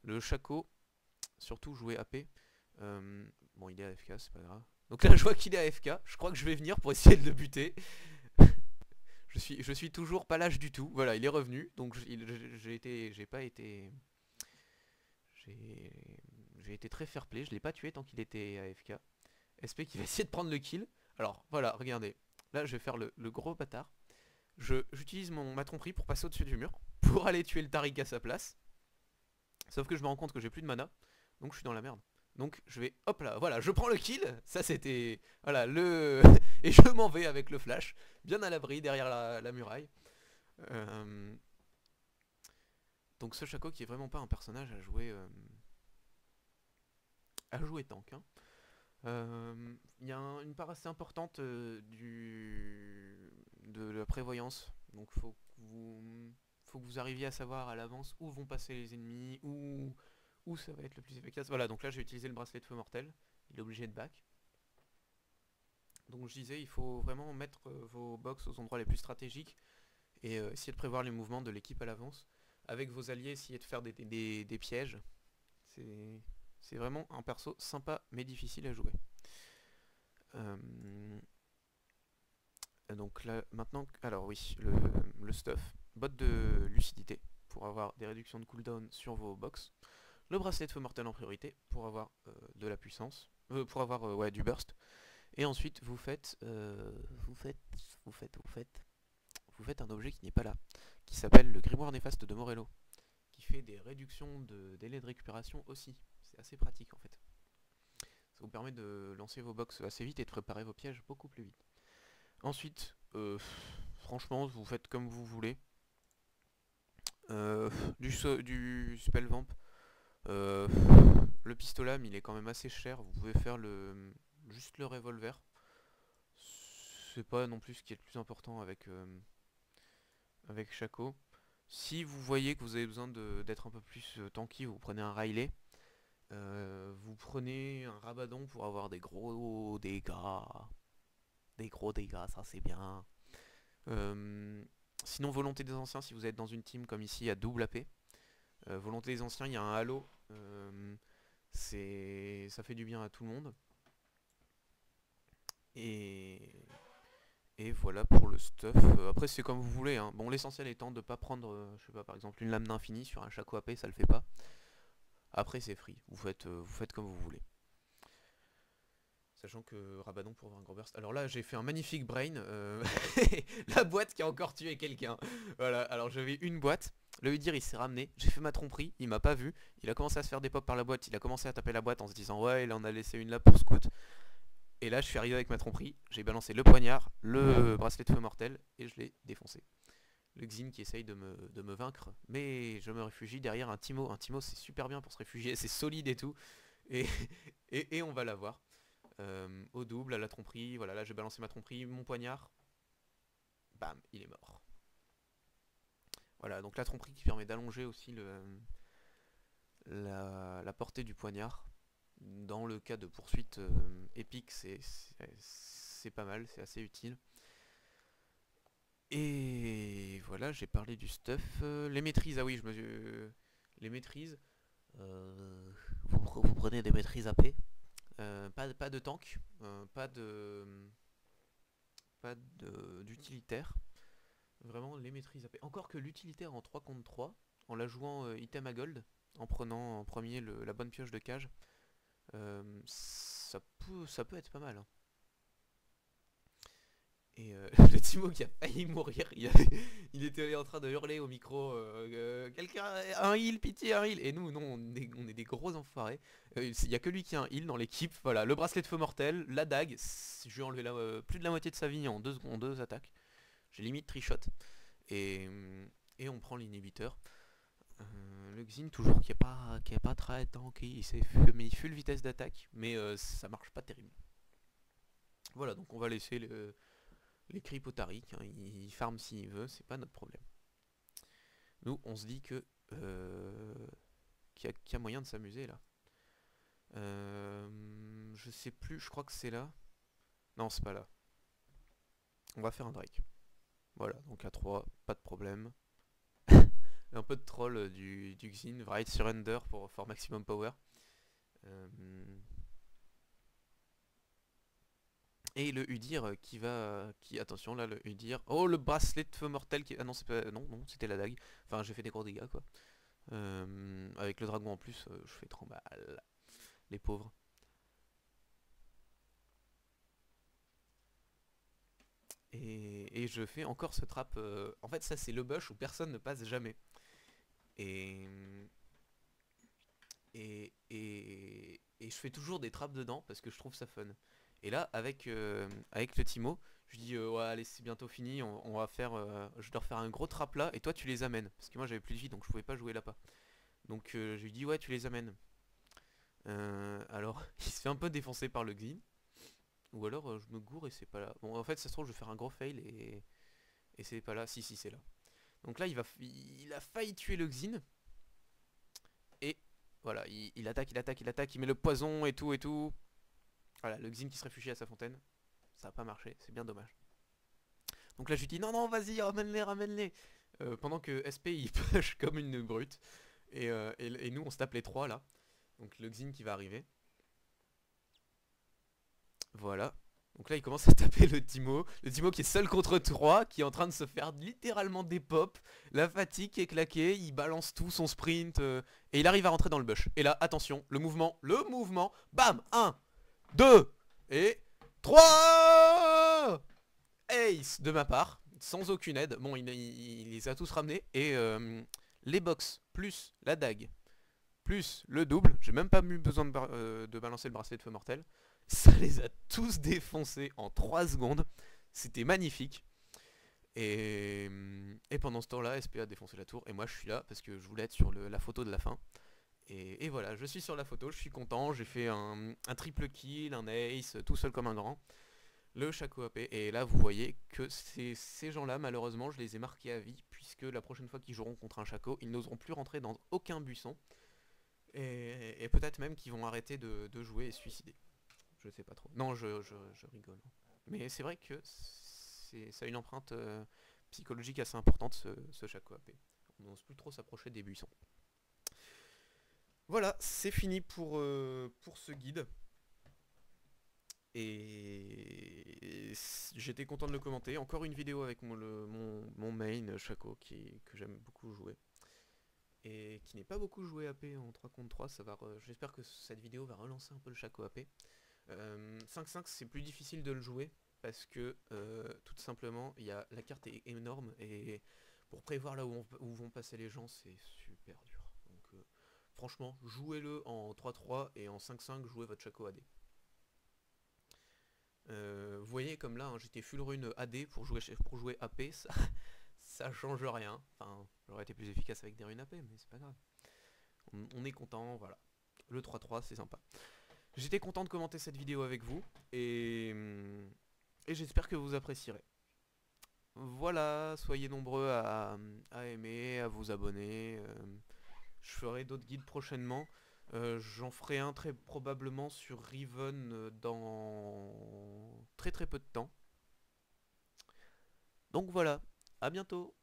Le Shaco, surtout jouer AP. Bon, il est AFK, c'est pas grave. Donc là, je vois qu'il est AFK. Je crois que je vais venir pour essayer de le buter. Je suis toujours pas lâche du tout. Voilà, il est revenu. Donc j'ai pas été, j'ai, j'ai été très fair play. Je l'ai pas tué tant qu'il était AFK. SP qui va essayer de prendre le kill. Alors voilà, regardez. Là, je vais faire le gros bâtard. J'utilise ma tromperie pour passer au-dessus du mur, pour aller tuer le Tariq à sa place. Sauf que je me rends compte que j'ai plus de mana, donc je suis dans la merde. Donc je vais, hop là, voilà, je prends le kill. Ça c'était, voilà, le... Et je m'en vais avec le flash, bien à l'abri, derrière la muraille. Euh, Donc ce Shaco qui est vraiment pas un personnage à jouer tank. Hein. Il y a une part assez importante de la prévoyance. Donc faut que vous arriviez à savoir à l'avance où vont passer les ennemis, où ça va être le plus efficace. Voilà, donc là j'ai utilisé le bracelet de feu mortel. Il est obligé de back. Donc je disais, il faut vraiment mettre vos box aux endroits les plus stratégiques et essayer de prévoir les mouvements de l'équipe à l'avance. Avec vos alliés, essayer de faire des pièges. C'est vraiment un perso sympa mais difficile à jouer. Euh, donc là, maintenant, alors oui, le stuff. Bot de lucidité pour avoir des réductions de cooldown sur vos box. Le bracelet de feu mortel en priorité pour avoir de la puissance. Pour avoir ouais, du burst. Et ensuite, vous faites un objet qui n'est pas là. Qui s'appelle le grimoire néfaste de Morello. Qui fait des réductions de délai de récupération aussi. C'est assez pratique en fait. Ça vous permet de lancer vos box assez vite et de préparer vos pièges beaucoup plus vite. Ensuite, franchement, vous faites comme vous voulez. Du spell vamp. Euh, le pistolet, il est quand même assez cher. Vous pouvez faire juste le revolver. C'est pas non plus ce qui est le plus important avec Shaco. Si vous voyez que vous avez besoin d'être un peu plus tanky, vous prenez un Riley. Vous prenez un Rabadon pour avoir des gros dégâts. Des gros dégâts, ça c'est bien. Sinon, Volonté des Anciens, si vous êtes dans une team comme ici à double AP. Volonté des Anciens, il y a un halo. Ça fait du bien à tout le monde. Et, et voilà pour le stuff. Après, c'est comme vous voulez. Hein. Bon, l'essentiel étant de ne pas prendre, je sais pas, par exemple, une lame d'infini sur un Shaco AP, ça le fait pas. Après, c'est free. Vous faites comme vous voulez. Sachant que Rabadon pour avoir un gros burst. Alors là, j'ai fait un magnifique brain. La boîte qui a encore tué quelqu'un. Voilà, alors j'avais une boîte. Le Udir il s'est ramené. J'ai fait ma tromperie. Il m'a pas vu. Il a commencé à se faire des pop par la boîte. Il a commencé à taper la boîte en se disant ouais, il en a laissé une là pour scout. Et là, je suis arrivé avec ma tromperie. J'ai balancé le poignard, le bracelet de feu mortel et je l'ai défoncé. Le Xin qui essaye de me vaincre. Mais je me réfugie derrière un Timo. Un Timo, c'est super bien pour se réfugier. C'est solide et tout. Et, et on va l'avoir. Au double, à la tromperie, voilà, là j'ai balancé ma tromperie, mon poignard, bam, il est mort. Voilà, donc la tromperie qui permet d'allonger aussi la portée du poignard. Dans le cas de poursuite épique, c'est pas mal, c'est assez utile. Et voilà, j'ai parlé du stuff. Les maîtrises, ah oui, les maîtrises, vous prenez des maîtrises AP. Pas de tank, pas d'utilitaire. Vraiment les maîtrises AP. Encore que l'utilitaire en 3 contre 3, en la jouant item à gold, en prenant en premier la bonne pioche de cage, ça peut être pas mal. Hein. Et le Timo qui a failli mourir, il était en train de hurler au micro quelqu'un, un heal, pitié, un heal. Et nous, non, on est des gros enfoirés. Il n'y a que lui qui a un heal dans l'équipe. Voilà, le bracelet de feu mortel, la dague. Je lui ai enlevé plus de la moitié de sa vie en 2 attaques. J'ai limite trichot. Et, et on prend l'inhibiteur. Le Xin toujours qui est pas très tanky. Mais il full vitesse d'attaque. Mais ça marche pas terrible. Voilà, donc on va laisser les creeps au Tariq, hein, il farm s'il veut, c'est pas notre problème. Nous, on se dit que qu'il y a moyen de s'amuser là. Je sais plus, je crois que c'est là. Non, c'est pas là. On va faire un Drake. Voilà, donc à 3, pas de problème. un peu de troll du Xin, Write Surrender for maximum power. Euh, Et le Udir attention là, le Udir. Oh, le bracelet de feu mortel qui. Ah non, c'est pas. Non, non, c'était la dague. Enfin, j'ai fait des gros dégâts quoi. Avec le dragon en plus, je fais trop mal. Les pauvres. Et je fais encore ce trap. En fait, ça, c'est le bush où personne ne passe jamais. Et. Et je fais toujours des trappes dedans parce que je trouve ça fun. Et là, avec le Timo, je dis ouais, allez, c'est bientôt fini, on va faire, je dois refaire un gros trap là, et toi tu les amènes. Parce que moi j'avais plus de vie, donc je pouvais pas jouer là-bas. Donc je lui dis ouais, tu les amènes. Alors, il se fait un peu défoncer par le Xin. Ou alors je me gourre et c'est pas là. Bon, en fait, ça se trouve, je vais faire un gros fail et c'est pas là. Si, si, c'est là. Donc là, il a failli tuer le Xin. Et voilà, il attaque, il attaque, il attaque, il met le poison et tout et tout. Voilà, le Xin qui se réfugie à sa fontaine. Ça a pas marché, c'est bien dommage. Donc là je lui dis non non vas-y ramène-les, ramène-les. Pendant que SP il push comme une brute. Et nous on se tape les trois là. Donc le Xin qui va arriver. Voilà. Donc là il commence à taper le Timo. Le Timo qui est seul contre 3, qui est en train de se faire littéralement des pops. La fatigue est claquée, il balance tout son sprint. Et il arrive à rentrer dans le bush. Et là attention, le mouvement, bam, 1, 2 et 3. Ace de ma part, sans aucune aide. Bon, il les a tous ramenés. Et les box, plus la dague, plus le double. J'ai même pas eu besoin de balancer le bracelet de feu mortel. Ça les a tous défoncés en 3 secondes. C'était magnifique. Et pendant ce temps-là, SP a défoncé la tour. Et moi, je suis là parce que je voulais être sur la photo de la fin. Et voilà, je suis sur la photo, je suis content. J'ai fait un triple kill, un ace, tout seul comme un grand. Le Shaco AP, et là vous voyez que ces gens-là, malheureusement, je les ai marqués à vie, puisque la prochaine fois qu'ils joueront contre un Shaco, ils n'oseront plus rentrer dans aucun buisson, et peut-être même qu'ils vont arrêter de jouer et se suicider. Je sais pas trop. Non, je rigole. Mais c'est vrai que ça a une empreinte psychologique assez importante, ce Shaco AP. On n'ose plus trop s'approcher des buissons. Voilà, c'est fini pour ce guide. Et j'étais content de le commenter. Encore une vidéo avec mon main Shaco que j'aime beaucoup jouer. Et qui n'est pas beaucoup joué AP en 3 contre 3. J'espère que cette vidéo va relancer un peu le Shaco AP. 5-5 c'est plus difficile de le jouer. Parce que tout simplement la carte est énorme. Et pour prévoir là où vont passer les gens c'est super dur. Donc franchement jouez-le en 3-3 et en 5-5 jouez votre Shaco AD. Vous voyez comme là, hein, j'étais full rune AD pour jouer AP, ça change rien. Enfin, j'aurais été plus efficace avec des runes AP, mais c'est pas grave. On est content, voilà. Le 3-3, c'est sympa. J'étais content de commenter cette vidéo avec vous, et j'espère que vous apprécierez. Voilà, soyez nombreux à aimer, à vous abonner. Je ferai d'autres guides prochainement. J'en ferai un très probablement sur Riven dans très peu de temps. Donc voilà, à bientôt.